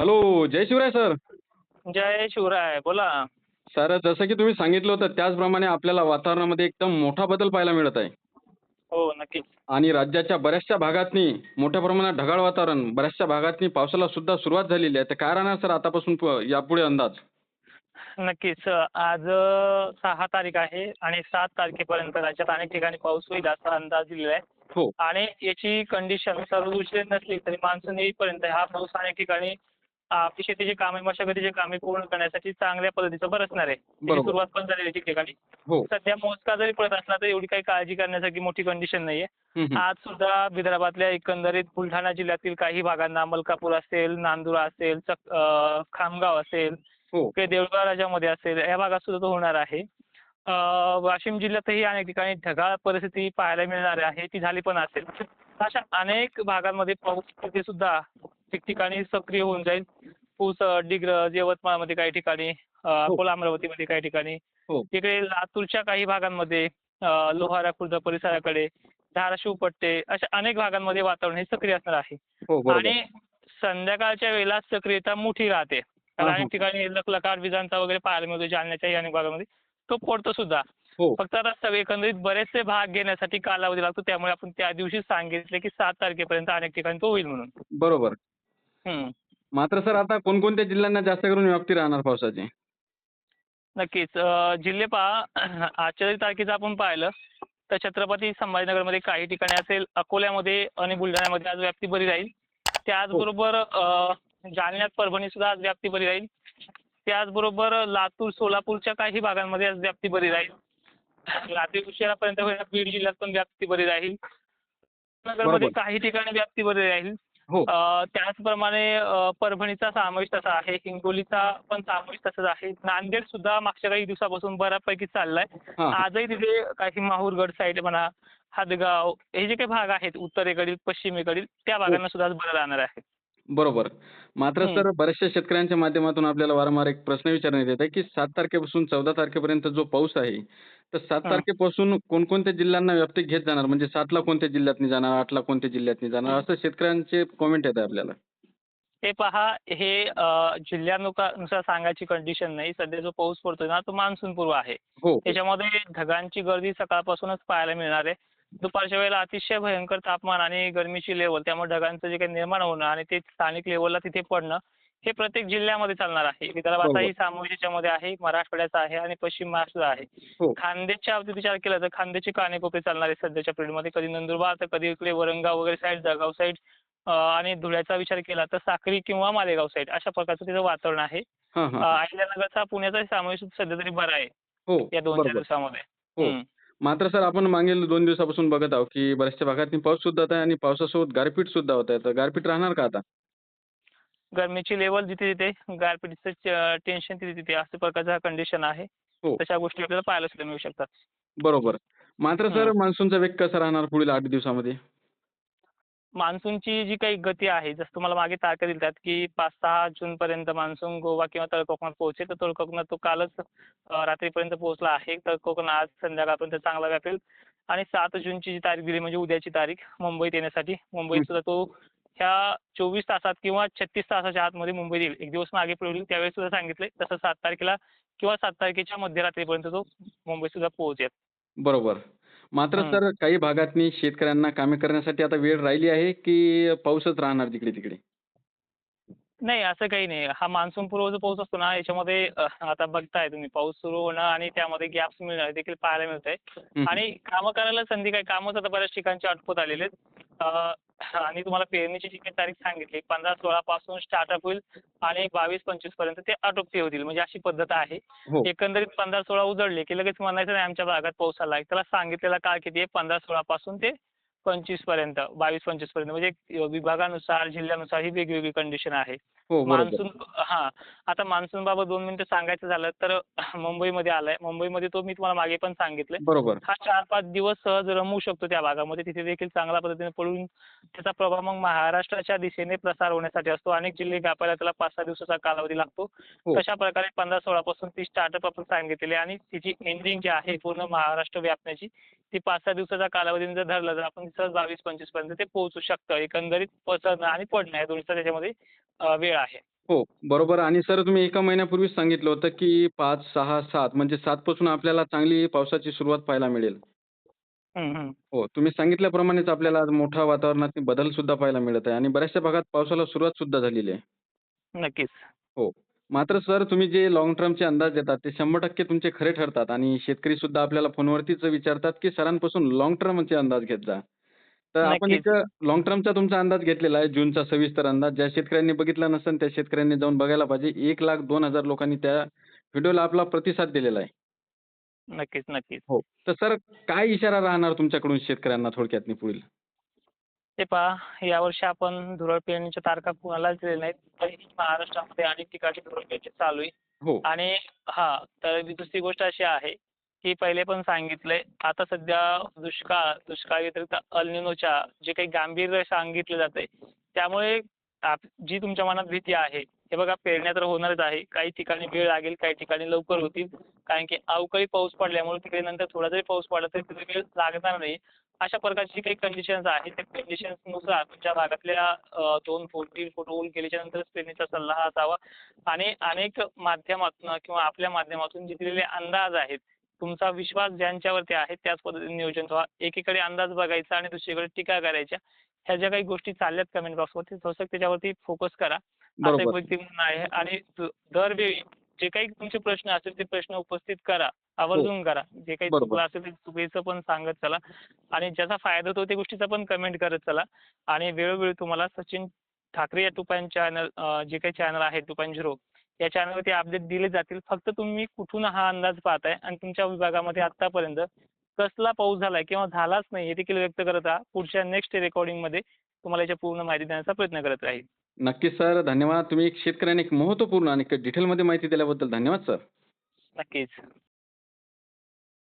Hello, जय Shivray sir. जय शिवराय. बोला. Sir, जसं की तुम्ही सांगितलं होतं त्याचप्रमाणे आपल्याला वातावरणामध्ये एकदम मोठा बदल पाहायला मिळत आहे हो, नक्कीच. आणि राज्याच्या बऱ्याचशा भागातनी मोठ्या प्रमाणात ढगाळ वातावरण, बऱ्याचशा भागातनी पावसाला सुद्धा सुरुवात झालेली आहे. तर काय राहणार सर आतापासून यापुढे अंदाज? नक्कीच. आज 6 तारीख आहे आणि 7 तारखेपर्यंत राज्यात अनेक ठिकाणी पाऊस होईल असा अंदाज दिलेला आहे. हो, आणि याची कंडिशन सर्वदृष्टीने नसली तरी मान्सून येईपर्यंत हा पाऊस अनेक ठिकाणी आपली शेतीची कामे, मशागतीची कामे पूर्ण करण्यासाठी चांगल्या पद्धतीचं बरसणार आहे. त्याची बरोबर. सुरुवात पण झालेली आहे ठिकठिकाणी. हो. सध्या मोजका जरी पडत असला तरी एवढी काही काळजी करण्यासारखी मोठी कंडिशन नाहीये. हं, हं. आज सुद्धा विदर्भातल्या एकंदरीत बुलढाणा जिल्ह्यातील काही भागांना मलकापूर असेल, नांदुरा असेल, खामगाव असेल, हो, काही देऊळगाव राजामध्ये असेल, या भागात सुद्धा तो होणार आहे. अ, वाशिम जिल्ह्यातही अनेक ठिकाणी ढगाळ परिस्थिती पाहायला मिळणार आहे. ती झाली पण असेल. अशा अनेक भागांमध्ये पाऊस स्थिती सुद्धा ठिकठिकाणी सक्रिय होऊन जाईल. पुसद, डिग्रज, यवतमाळमध्ये काही ठिकाणी, हो, अकोला, अमरावतीमध्ये काही ठिकाणी, हो, तिकडे लातूरच्या काही भागांमध्ये, लोहारा खुर्द परिसराकडे, धाराशिव पट्टे अशा अनेक भागांमध्ये वातावरण हे सक्रिय असणार आहे. हो, बरोबर. आणि संध्याकाळच्या वेळेला सक्रियता मोठी राहते. कारण हां, हां, अनेक हां. ठिकाणी लखलखाट विजांचा वगैरे पाहायला मिळतो जालन्याच्याही अनेक भागामध्ये. तो पडतो सुद्धा. हो, फक्त आता एकंदरीत बरेचसे भाग घेण्यासाठी कालावधी लागतो. त्यामुळे आपण त्या दिवशी सांगितले की 7 तारखेपर्यंत अनेक ठिकाणी तो होईल म्हणून. बरोबर. हं. मात्र सर आता कोणकोणत्या जिल्ह्यांना जास्त करून व्याप्ती राहणार पावसाची? नक्कीच. जिल्हे पहा आजच्या जरी तारखेचं आपण पाहिलं तर छत्रपती संभाजीनगरमध्ये काही ठिकाणी असेल, अकोल्यामध्ये आणि बुलढाण्यामध्ये आज व्याप्ती बरी राहील. हो, त्याचबरोबर जालन्यात, परभणीत सुद्धा आज व्याप्ती बरी राहील. त्याचबरोबर लातूर, सोलापूरच्या काही भागांमध्ये आज व्याप्ती बरी राहील. रात्री उशिरापर्यंत होईल बीड जिल्ह्यात पण व्याप्ती बरी राहील. नगरमध्ये बरोबर. काही ठिकाणी व्याप्ती बरी राहील. हो. त्याचप्रमाणे परभणीचा समावेश तसा आहे. हिंगोलीचा पण समावेश तसाच आहे. नांदेड सुद्धा मागच्या काही दिवसापासून बऱ्यापैकी चाललाय. हां, हां. आजही तिथे काही माहूरगड साईड म्हणा, हदगाव हे जे काही भाग आहेत उत्तरेकडील, पश्चिमेकडील त्या हो. भागांना सुद्धा आज बरं राहणार आहे. बरोबर. मात्र हं, सर बऱ्याचशा शेतकऱ्यांच्या माध्यमातून आपल्याला वारंवार एक प्रश्न विचारण्यात येत आहे, की 7 तारखेपासून 14 तारखेपर्यंत जो पाऊस आहे, तर 7 हं, तारखेपासून कोणकोणत्या जिल्ह्यांना व्याप्ती घेत जाणार? म्हणजे 7 ला कोणत्या जिल्ह्यातनी जाणार, 8 ला कोणत्या जिल्ह्यातनी जाणार, हं. असं शेतकऱ्यांचे कॉमेंट येत आहे आपल्याला. हे पहा, हे जिल्ह्यानुसार सांगायची कंडिशन नाही. सध्या जो पाऊस पडतोय ना तो मान्सूनपूर्व आहे. हो, हो. त्याच्यामध्ये ढगांची गर्दी सकाळपासूनच पाहायला मिळणार आहे. दुपारच्या वेळेला अतिशय भयंकर तापमान आणि गरमीची लेव्हल त्यामुळे ढगांचं जे काही निर्माण होणं आणि ते स्थानिक लेव्हलला तिथे पडणं हे प्रत्येक जिल्ह्यामध्ये चालणार आहे. बरोबर. विदर्भाचाही समावेश याच्यामध्ये आहे, मराठवाड्याचा आहे आणि पश्चिम महाराष्ट्राचा आहे. हो. खान्देशच्या बाबतीत विचार केला तर खान्देशचे कानेकोपरे चालणार आहे सध्याच्या पिरियडमध्ये. कधी नंदुरबार तर कधी इकडे वरणगाव वगैरे साईड, जळगाव साईड, आणि धुळ्याचा विचार केला तर साक्री किंवा मालेगाव साईड अशा प्रकारचं तिथं वातावरण आहे. हां, हां, हां. अहिल्यानगरचा, पुण्याचा समावेश सध्या तरी बरा आहे हो, या 2-4 बरोबर. दिवसामध्ये. हो. हं. मात्र सर आपण मागील 2 दिवसापासून बघत आहोत, की बऱ्याचशा भागातनी पाऊस सुद्धा होत आहे आणि पावसासोबत गारपीट सुद्धा होत आहे. तर गारपीट राहणार का आता? गरमीची लेव्हल जिथे-जिथे, गारपिटीचं टेन्शन तिथे-तिथे अशा प्रकारचा कंडिशन आहे. हो, तशा गोष्टी आपल्याला पाहायला सुद्धा मिळू शकतात. बरोबर. मात्र हं. सर मान्सूनचा वेग कसा राहणार पुढील 8 दिवसामध्ये? मान्सूनची जी काही गती आहे, जसं तुम्हाला मागे तारखा दिल्यात, की 5-6 जूनपर्यंत मान्सून गोवा किंवा तळ कोकणात पोहोचेल. तर तळ कोकणात तो कालच रात्रीपर्यंत पोहोचला आहे. तळ कोकण आज संध्याकाळपर्यंत चांगला व्यापेल आणि 7 जूनची जी तारीख दिली म्हणजे उद्याची तारीख मुंबईत येण्यासाठी. मुंबईत हं. सुद्धा तो ह्या 24 तासात किंवा 36 तासाच्या आतमध्ये मुंबईत येईल. एक दिवस मागे पुढे होईल त्यावेळेस सुद्धा सांगितलंय. तसं 7 तारखेला किंवा 7 तारखेच्या मध्यरात्रीपर्यंत तो मुंबईत सुद्धा पोहोचेल. बरोबर. मात्र हं. सर काही भागातनी शेतकऱ्यांना कामे करण्यासाठी आता वेळ राहिली आहे, की पाऊसच राहणार जिकडे-तिकडे? नाही, असं काही नाही. हा मान्सूनपूर्व जो पाऊस असतो ना, याच्यामध्ये आता बघताय तुम्ही पाऊस सुरू होणं आणि त्यामध्ये गॅप्स मिळणं हे देखील पाहायला मिळतंय. हं, हं. आणि कामं करायला संधी काय, कामच आता बऱ्याच ठिकाणची आटोपत आलेले आहेत. आणि तुम्हाला पेरणीची जी काही तारीख सांगितली 15-16 पासून स्टार्टअप होईल आणि 22-25 पर्यंत ते आटोपते होतील. म्हणजे अशी पद्धत आहे. हो, एकंदरीत 15-16 उजळले, की लगेच म्हणायचं नाही आमच्या भागात पाऊस आला आहे. त्याला सांगितलेला काळ किती आहे 15-16 पासून ते 25 पर्यंत, 22-25 पर्यंत म्हणजे विभागानुसार, जिल्ह्यानुसार ही वेगवेगळी कंडिशन आहे. हो, बरोबर. मान्सून हां. आता मान्सूनबाबत 2 मिनिटं सांगायचं झालं तर मुंबईमध्ये आलाय. मुंबईमध्ये तो मी तुम्हाला मागे पण सांगितलंय. बरोबर. हा 4-5 दिवस सहज रमवू शकतो त्या भागामध्ये. तिथे देखील चांगल्या पद्धतीने पडून त्याचा प्रभाव मग महाराष्ट्राच्या दिशेने प्रसार होण्यासाठी असतो. अनेक जिल्हे व्यापायला त्याला 5-6 दिवसाचा कालावधी लागतो. हो, तशा प्रकारे 15-16 पासून ती स्टार्टअप आपण सांगितलेली आहे आणि तिची एंडिंग जी आहे पूर्ण महाराष्ट्र व्यापण्याची ती 5-6 दिवसाचा कालावधीने जर धरलं तर आपण सहज 22-25 पर्यंत ते पोहोचू शकतं. एकंदरीत पसरणं आणि पडणं या दोन्हीचा त्याच्यामध्ये वेळ आहे. हो, बरोबर आणि सर तुम्ही एका महिन्यापूर्वीच सांगितलं होतं, की 5, 6, 7 म्हणजे 7 पासून आपल्याला चांगली पावसाची सुरुवात पाहायला मिळेल. हं, हं. हो, तुम्ही सांगितल्याप्रमाणेच आपल्याला आज मोठा वातावरणात बदल सुद्धा पाहायला मिळत आहे आणि बऱ्याचशा भागात पावसाला सुरुवात सुद्धा झालेली आहे. नक्कीच. हो. मात्र सर तुम्ही जे लाँग टर्मचे अंदाज देतात ते 100% तुमचे खरे ठरतात आणि शेतकरी सुद्धा आपल्याला फोनवरतीच विचारतात, की सरांपासून लाँग टर्मचे अंदाज घेत जा. तर आपण एक नक्कीच. लाँग टर्मचा तुमचा अंदाज घेतलेला आहे जूनचा सविस्तर अंदाज. ज्या शेतकऱ्यांनी बघितला नसेल त्या शेतकऱ्यांनी जाऊन बघायला पाहिजे. 1,02,000 लोकांनी त्या व्हिडिओला आपला प्रतिसाद दिलेला आहे. नक्कीच, नक्कीच. हो. तर सर काय इशारा राहणार तुमच्याकडून शेतकऱ्यांना थोडक्यातनी पुढील? हे पहा, यावर्षी आपण धुरळ पेरणीच्या तारखा कुणालाच दिलेल्या नाहीत. तरीही महाराष्ट्रामध्ये अनेक ठिकाणी धुरळ पेरणी चालू आहे. हो, आणि हां, तर दुसरी गोष्ट अशी आहे, की पहिले पण सांगितलंय, आता सध्या दुष्काळ व्यतिरिक्त अल निनोच्या जे काही गांभीर्य सांगितलं जातंय, त्यामुळे जी तुमच्या मनात भीती आहे, हे बघा पेरण्या तर होणारच आहे. काही ठिकाणी वेळ लागेल, काही ठिकाणी लवकर होतील. कारण की अवकाळी पाऊस पडल्यामुळे तिकडे नंतर थोडा जरी पाऊस पडला तरी तिथे वेळ लागणार नाही. अशा प्रकारची काही कंडिशन्स आहेत. त्या कंडिशन्सनुसार तुमच्या भागातल्या 2 फूट, 3 फूट ऊन केल्याच्या नंतरच पेरणीचा सल्ला हा असावा. आणि अनेक माध्यमातनं किंवा आपल्या माध्यमातून जे दिलेले अंदाज आहेत, तुमचा विश्वास ज्यांच्यावरती आहे त्याच पद्धतीने नियोजन ठेवा. एकीकडे अंदाज बघायचा आणि दुसरीकडे टीका करायच्या. ह्या ज्या काही गोष्टी चालल्यात कमेंट बॉक्सवरती थोडंसं त्याच्यावरती फोकस करा. असं एक बरोबर, व्यक्ती म्हणणं आहे आणि दरवेळी जे काही तुमचे प्रश्न असतील ते प्रश्न उपस्थित करा. हो, आवर्जून करा. जे काही बरोबर. चुकलं असेल ते चुकीचं पण सांगत चला आणि ज्याचा फायदा होतो त्या गोष्टीचा पण कमेंट करत चला आणि वेळोवेळी तुम्हाला सचिन ठाकरे या चॅनल जे काही चॅनल आहे 2.0 या चॅनलवरती अपडेट दिले जातील. फक्त तुम्ही कुठून हा अंदाज पाहताय आणि तुमच्या विभागामध्ये आत्तापर्यंत कसला पाऊस झालाय किंवा झालाच नाही हे देखील व्यक्त करत राहा. पुढच्या नेक्स्ट रेकॉर्डिंगमध्ये तुम्हाला याची पूर्ण माहिती देण्याचा प्रयत्न करत राहील. नक्कीच सर, धन्यवाद. तुम्ही एक शेतकऱ्यांना एक महत्त्वपूर्ण आणि डिटेलमध्ये माहिती दिल्याबद्दल धन्यवाद सर. नक्कीच.